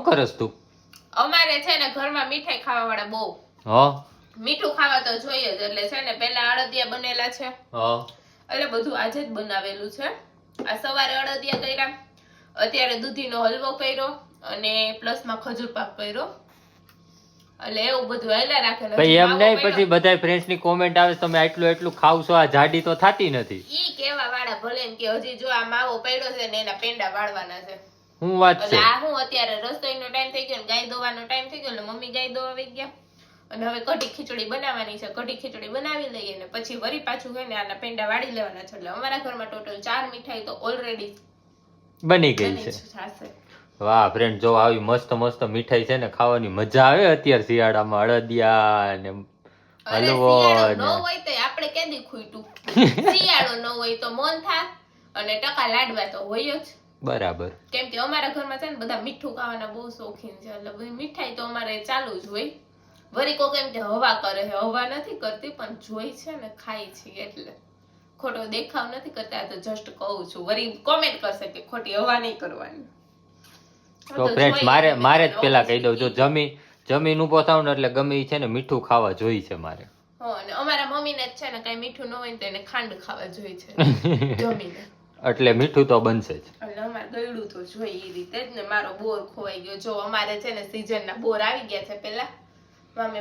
કરસ તું? અમારે છે ને ઘરમાં મીઠાઈ ખાવા વાળા બહુ. મીઠું ખાવા તો જોઈએ જ. એટલે છે ને પેલા અડદિયા બનેલા છે. એટલે બધું આજે જ બનાવેલું છે. આ સવારે અડદિયા કર્યા, અત્યારે દૂધીનો હલવો કર્યો અને પ્લસમાં ખજૂર પાક કર્યો. એટલે એવું બધું હેલા રાખેલું. પછી એમ નહીં, પછી બધાય ફ્રેન્ડ્સ ની કોમેન્ટ આવે તમે એટલું ખાવ છો, આ જાડી તો થાતી નથી. ઈ કેવા વાળા ભલે એમ કે હજી જો આ માવો પડ્યો છે ને એના પેંડા વાળવાના છે. હું વાત છે. આ હું અત્યારે રસોઈનો ટાઈમ થઈ ગયો ને ગાય દોવાનો ટાઈમ થઈ ગયો ને મમ્મી ગાય દોવા આવી ગયા અને હવે કઢી ખીચડી બનાવવાની છે. કઢી ખીચડી બનાવી લઈએ ને પછી વરી પાછું છે ને આના પેંડા વાળી લેવાના છે. એટલે અમારા ઘરમાં ટોટલ 4 મીઠાઈ તો ઓલરેડી બની ગઈ છે. વાહ ફ્રેન્ડ, જો આવી મસ્ત મસ્ત મીઠાઈ છે ને ખાવાની મજા આવે અત્યારે શિયાળામાં. અડદિયા ને હલવો ન હોય તો આપણે કેદી ખૂટ્યું. શિયાળો ન હોય તો મોહનથાળ અને ટકા લાડવા તો હોય જ. બરાબર. કેમ કે અમારા ઘરમાં છે ને બધા મીઠું ખાવાના બહુ શોખીન છે. એટલે બધી મીઠાઈ તો અમારે ચાલુ જ હોય. વરી કો કેમ કે હવા કરે છે, હવા નથી કરતી પણ જોઈ છે ને ખાઈ છે એટલે ખોટો દેખાવ નથી કરતા. તો જસ્ટ કહું છું, વરી કોમેન્ટ કરશે કે ખોટી હવા નહીં કરવાની. તો ફ્રેન્ડ્સ મારે જ પેલા કહી દઉં, જો જમીન ઉભો થાવ ને એટલે ગમે છે ને મીઠું ખાવા જોઈ છે મારે. અને અમારા મમ્મીને જ છે ને કઈ મીઠું ન હોય ને તો એને ખાંડ ખાવા જોઈ છે જમીને. એટલે મીઠું તો બનશે જ. એટલે અમારે ગળ્યું તો જોઈ એ રીતે જ ને. મારો બોર ખોવાઈ ગયો. જો અમારે છે ને સીઝન ના બોર આવી ગયા છે પેલા. મામે